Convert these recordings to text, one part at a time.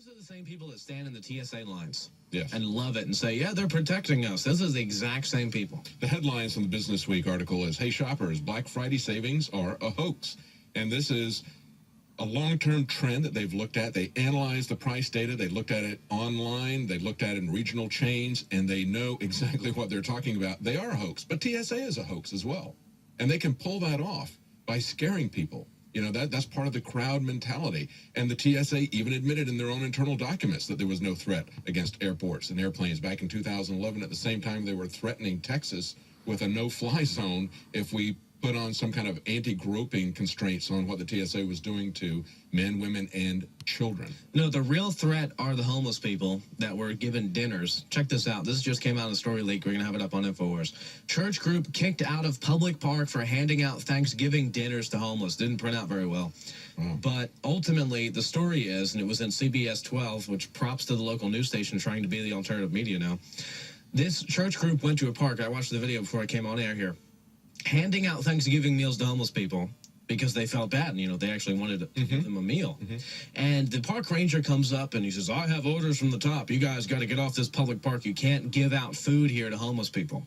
These are the same people that stand in the TSA lines. Yes. And love it and say, yeah, they're protecting us. This is the exact same people. The headlines from the Business Week article is, hey, shoppers, Black Friday savings are a hoax. And this is a long-term trend that they've looked at. They analyzed the price data. They looked at it online. They looked at it in regional chains, and they know exactly what they're talking about. They are a hoax, but TSA is a hoax as well. And they can pull that off by scaring people. You know, that's part of the crowd mentality. And the TSA even admitted in their own internal documents that there was no threat against airports and airplanes. Back in 2011, at the same time, they were threatening Texas with a no-fly zone if we put on some kind of anti-groping constraints on what the TSA was doing to men, women, and children. No, the real threat are the homeless people that were given dinners. Check this out. This just came out in a story leak. We're going to have it up on InfoWars. Church group kicked out of public park for handing out Thanksgiving dinners to homeless. Didn't print out very well. But ultimately, the story is, and it was in CBS 12, which props to the local news station trying to be the alternative media now. This church group went to a park. I watched the video before I came on air here. Handing out Thanksgiving meals to homeless people because they felt bad and, you know, they actually wanted to give them a meal. And the park ranger comes up and he says, I have orders from the top. You guys got to get off this public park. You can't give out food here to homeless people.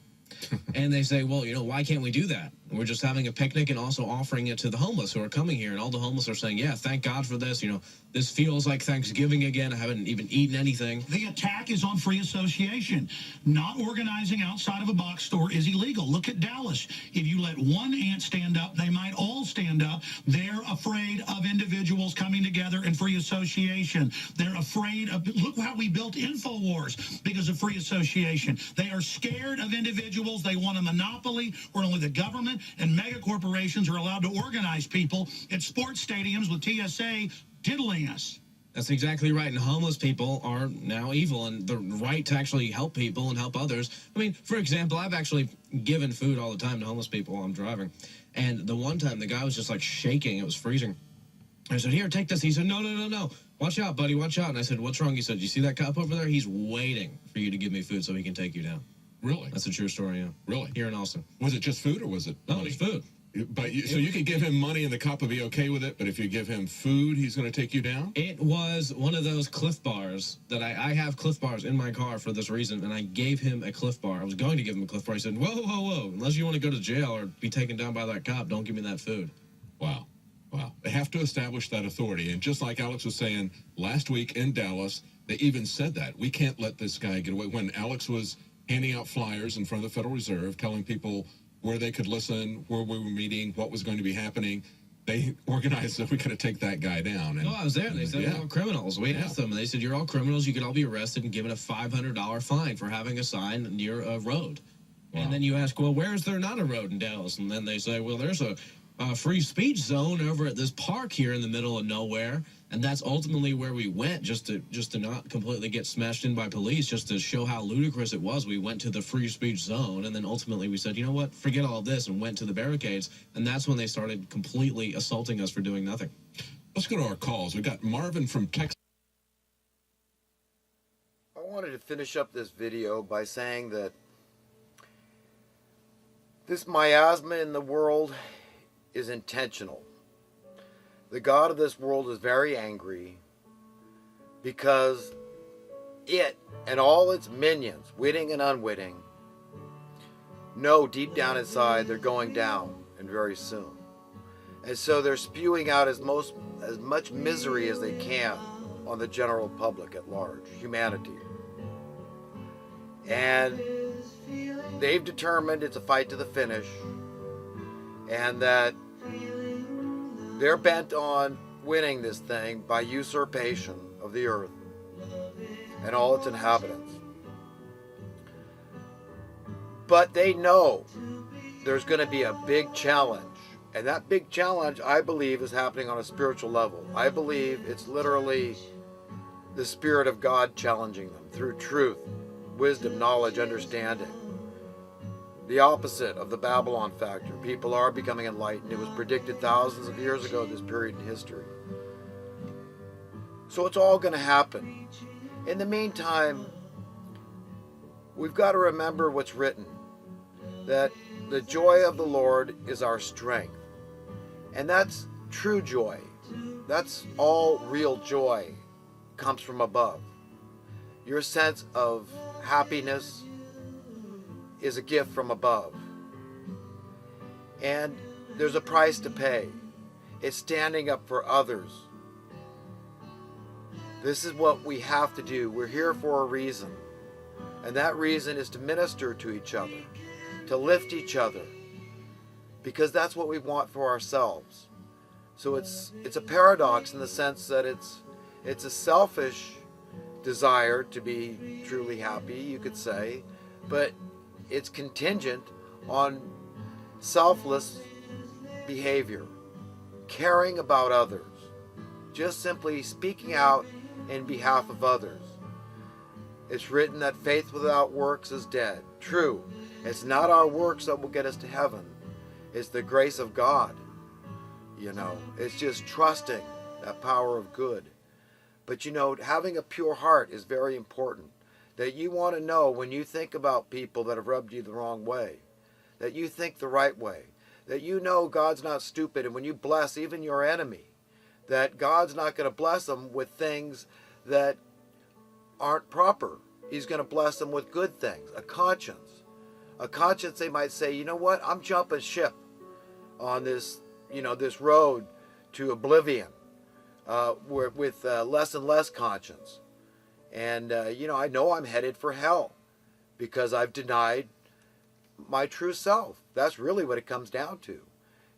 And they say, well, you know, why can't we do that? We're just having a picnic and also offering it to the homeless who are coming here. And all the homeless are saying, yeah, thank God for this. You know, this feels like Thanksgiving again. I haven't even eaten anything. The attack is on free association. Not organizing outside of a box store is illegal. Look at Dallas. If you let one ant stand up, they might all stand up. They're afraid of individuals coming together in free association. They're afraid of, look how we built InfoWars because of free association. They are scared of individuals. They want a monopoly where only the government and mega corporations are allowed to organize people at sports stadiums with TSA diddling us. That's exactly right. And homeless people are now evil, and the right to actually help people and help others. I mean, for example, I've actually given food all the time to homeless people while I'm driving. And the one time the guy was just like shaking. It was freezing. I said, here, take this. He said, no, no, no, no. Watch out, buddy. Watch out. And I said, what's wrong? He said, you see that cop over there? He's waiting for you to give me food so he can take you down. Really? That's a true story, yeah. Really? Here in Austin. Was it just food or was it money? No, it's food. But so you could give him money and the cop would be okay with it, but if you give him food, he's going to take you down? It was one of those Cliff Bars that I have Cliff Bars in my car for this reason, and I gave him a Cliff Bar. I was going to give him a Cliff Bar. He said, whoa, whoa, whoa, unless you want to go to jail or be taken down by that cop, don't give me that food. Wow. Wow. They have to establish that authority. And just like Alex was saying, last week in Dallas, they even said that. We can't let this guy get away. When Alex was handing out flyers in front of the Federal Reserve, telling people where they could listen, where we were meeting, what was going to be happening, they organized that we got to take that guy down. And, no, I was there. They said, we're all criminals. We asked them, and they said, you're all criminals. You could all be arrested and given a $500 fine for having a sign near a road. Wow. And then you ask, well, where is there not a road in Dallas? And then they say, well, there's a free speech zone over at this park here in the middle of nowhere. And that's ultimately where we went, just to not completely get smashed in by police, just to show how ludicrous it was. We went to the free speech zone, and then ultimately we said, you know what, forget all of this, and went to the barricades. And that's when they started completely assaulting us for doing nothing. Let's go to our calls. We got Marvin from Texas. I wanted to finish up this video by saying that this miasma in the world is intentional. The God of this world is very angry because it and all its minions, witting and unwitting, know deep down inside they're going down and very soon. And so they're spewing out as much misery as they can on the general public at large, humanity. And they've determined it's a fight to the finish, and that they're bent on winning this thing by usurpation of the earth and all its inhabitants. But they know there's going to be a big challenge. And that big challenge, I believe, is happening on a spiritual level. I believe it's literally the Spirit of God challenging them through truth, wisdom, knowledge, understanding. The opposite of the Babylon factor. People are becoming enlightened. It was predicted thousands of years ago, this period in history. So it's all going to happen. In the meantime, we've got to remember what's written. That the joy of the Lord is our strength. And that's true joy. That's all real joy comes from above. Your sense of happiness is a gift from above. And there's a price to pay. It's standing up for others. This is what we have to do. We're here for a reason. And that reason is to minister to each other, to lift each other, because that's what we want for ourselves. So it's a paradox in the sense that it's a selfish desire to be truly happy, you could say, but it's contingent on selfless behavior, caring about others, just simply speaking out in behalf of others. It's written that faith without works is dead. True, it's not our works that will get us to heaven. It's the grace of God. It's just trusting that power of good. But having a pure heart is very important. That you want to know when you think about people that have rubbed you the wrong way, that you think the right way, that God's not stupid, and when you bless even your enemy, that God's not going to bless them with things that aren't proper. He's going to bless them with good things, a conscience. A conscience, they might say, you know what, I'm jumping ship on this, this road to oblivion with less and less conscience. And, I know I'm headed for hell because I've denied my true self. That's really what it comes down to,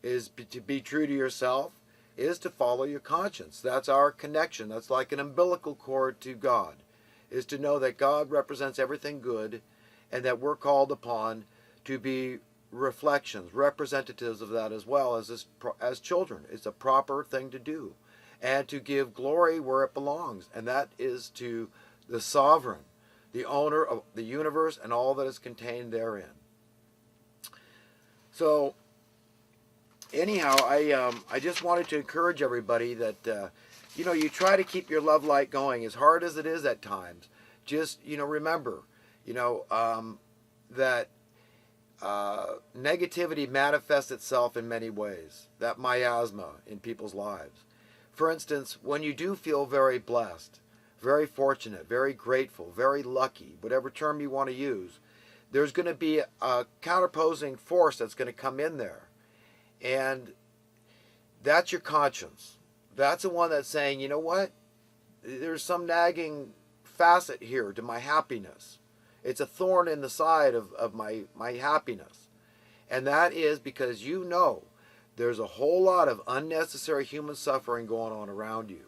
is to be true to yourself, is to follow your conscience. That's our connection. That's like an umbilical cord to God, is to know that God represents everything good and that we're called upon to be reflections, representatives of that as well as children. It's a proper thing to do, and to give glory where it belongs, and that is to the sovereign, the owner of the universe and all that is contained therein. So anyhow, I just wanted to encourage everybody that you try to keep your love light going, as hard as it is at times. Just remember that negativity manifests itself in many ways, that miasma in people's lives. For instance, when you do feel very blessed, very fortunate, very grateful, very lucky, whatever term you want to use, there's going to be a counterposing force that's going to come in there. And that's your conscience. That's the one that's saying, you know what? There's some nagging facet here to my happiness. It's a thorn in the side of my happiness. And that is because there's a whole lot of unnecessary human suffering going on around you.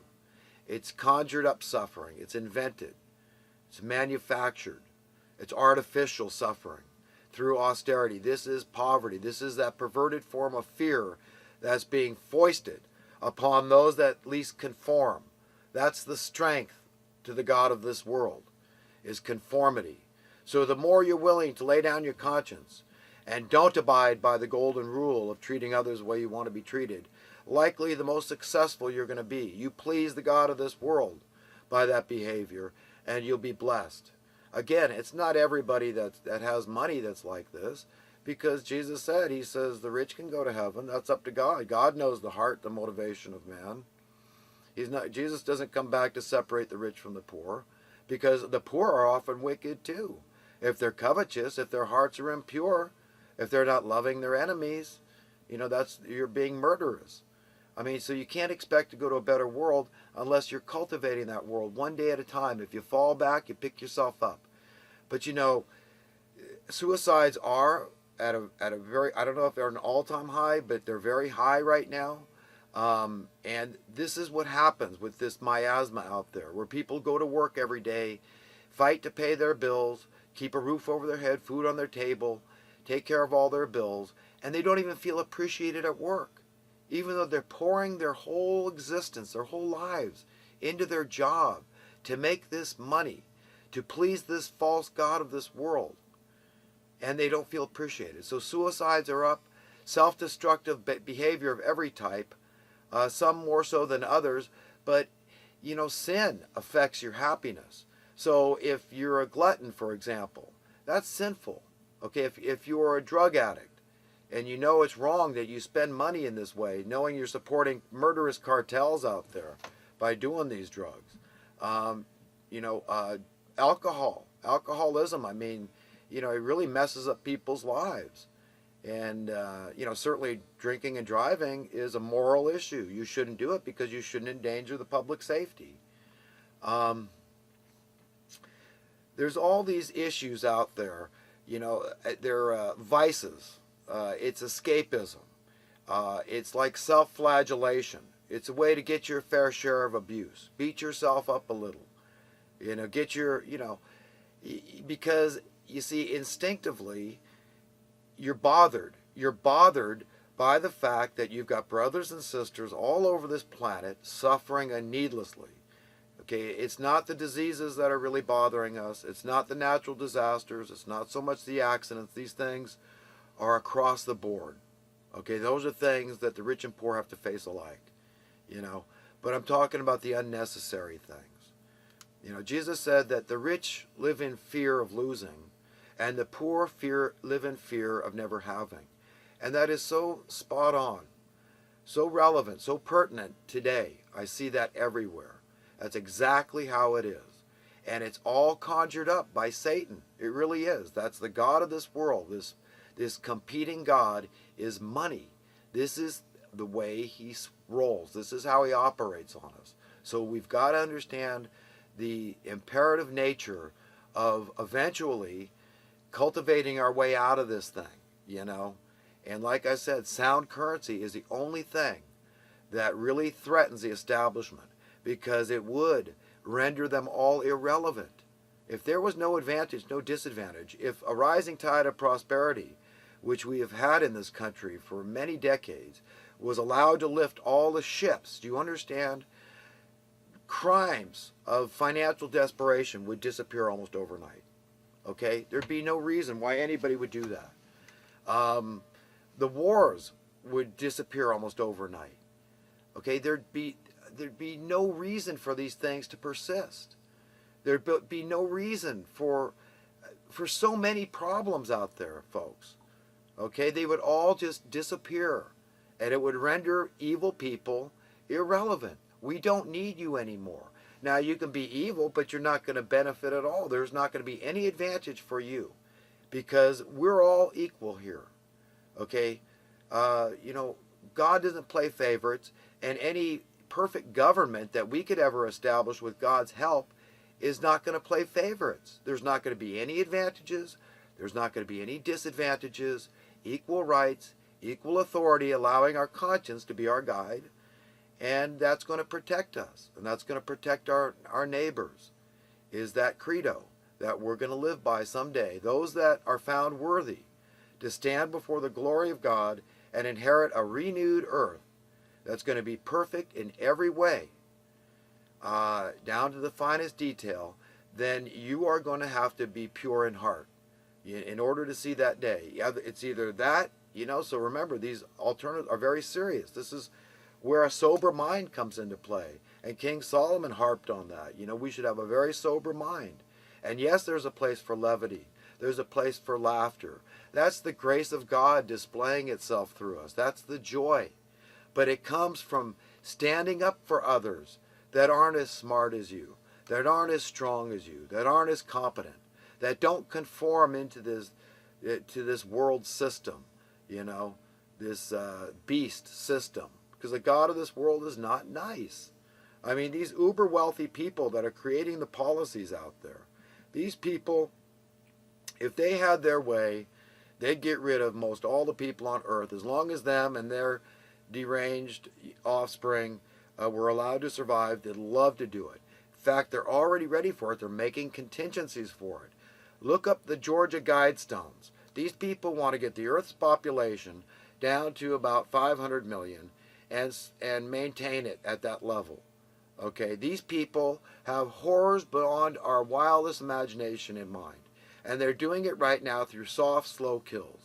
It's conjured up suffering. It's invented. It's manufactured. It's artificial suffering through austerity. This is poverty. This is that perverted form of fear that's being foisted upon those that least conform. That's the strength to the God of this world, is conformity. So the more you're willing to lay down your conscience and don't abide by the golden rule of treating others the way you want to be treated, likely the most successful you're going to be. You please the God of this world by that behavior, and you'll be blessed. Again, it's not everybody that has money that's like this, because Jesus said, he says, the rich can go to heaven. That's up to God. God knows the heart, the motivation of man. Jesus doesn't come back to separate the rich from the poor, because the poor are often wicked too. If they're covetous, if their hearts are impure, if they're not loving their enemies, you're being murderous. So you can't expect to go to a better world unless you're cultivating that world one day at a time. If you fall back, you pick yourself up. But suicides are at a very, I don't know if they're an all-time high, but they're very high right now. And this is what happens with this miasma out there, where people go to work every day, fight to pay their bills, keep a roof over their head, food on their table, take care of all their bills, and they don't even feel appreciated at work, even though they're pouring their whole existence, their whole lives into their job to make this money, to please this false god of this world, and they don't feel appreciated. So suicides are up, self-destructive behavior of every type, some more so than others, but sin affects your happiness. So if you're a glutton, for example, that's sinful. Okay, if you're a drug addict and it's wrong that you spend money in this way, knowing you're supporting murderous cartels out there by doing these drugs, You know, alcoholism. I mean, you know, it really messes up people's lives. And, you know, certainly drinking and driving is a moral issue. You shouldn't do it because you shouldn't endanger the public safety. There's all these issues out there. You know, they're vices. It's escapism. It's like self-flagellation. It's a way to get your fair share of abuse. Beat yourself up a little. You know, get your, you know, because you see, instinctively, you're bothered. You're bothered by the fact that you've got brothers and sisters all over this planet suffering needlessly. Okay, it's not the diseases that are really bothering us. It's not the natural disasters. It's not so much the accidents. These things are across the board. Okay, those are things that the rich and poor have to face alike. You know, but I'm talking about the unnecessary things. You know, Jesus said that the rich live in fear of losing, and the poor live in fear of never having. And that is so spot on, so relevant, so pertinent today. I see that everywhere. That's exactly how it is. And it's all conjured up by Satan. It really is. That's the god of this world. This competing god is money. This is the way he rolls. This is how he operates on us. So we've got to understand the imperative nature of eventually cultivating our way out of this thing, you know. And like I said, sound currency is the only thing that really threatens the establishment, because it would render them all irrelevant. If there was no advantage, no disadvantage, if a rising tide of prosperity, which we have had in this country for many decades, was allowed to lift all the ships, do you understand? Crimes of financial desperation would disappear almost overnight. Okay? There'd be no reason why anybody would do that. The wars would disappear almost overnight. Okay? There'd be no reason for these things to persist. There'd be no reason for so many problems out there, folks. Okay? They would all just disappear, and it would render evil people irrelevant. We don't need you anymore. Now, you can be evil, but you're not going to benefit at all. There's not going to be any advantage for you, because we're all equal here. Okay? You know, God doesn't play favorites, and any perfect government that we could ever establish with God's help is not going to play favorites. There's not going to be any advantages. There's not going to be any disadvantages. Equal rights, equal authority, allowing our conscience to be our guide. And that's going to protect us, and that's going to protect our neighbors, is that credo that we're going to live by someday. Those that are found worthy to stand before the glory of God and inherit a renewed earth that's going to be perfect in every way, down to the finest detail, then you are going to have to be pure in heart in order to see that day. It's either that, you know, so remember, these alternatives are very serious. This is where a sober mind comes into play. And King Solomon harped on that. You know, we should have a very sober mind. And yes, there's a place for levity. There's a place for laughter. That's the grace of God displaying itself through us. That's the joy. But it comes from standing up for others that aren't as smart as you, that aren't as strong as you, that aren't as competent, that don't conform into this world system, you know, this beast system. Because the God of this world is not nice. I mean, these uber wealthy people that are creating the policies out there, these people, if they had their way, they'd get rid of most all the people on earth, as long as them and their deranged offspring were allowed to survive. They'd love to do it. In fact, they're already ready for it. They're making contingencies for it. Look up the Georgia Guidestones. These people want to get the Earth's population down to about 500 million and maintain it at that level. Okay, these people have horrors beyond our wildest imagination in mind. And they're doing it right now through soft, slow kills.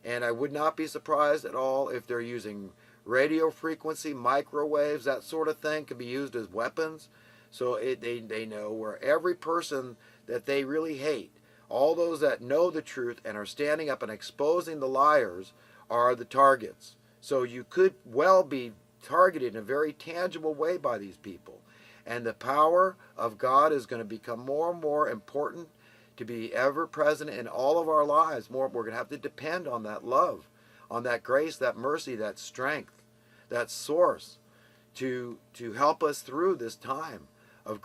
And I would not be surprised at all if they're using radio frequency, microwaves, that sort of thing can be used as weapons. So they know where every person that they really hate, all those that know the truth and are standing up and exposing the liars, are the targets. So you could well be targeted in a very tangible way by these people. And the power of God is going to become more and more important to be ever present in all of our lives. We're going to have to depend on that love, on that grace, that mercy, that strength, that source to help us through this time of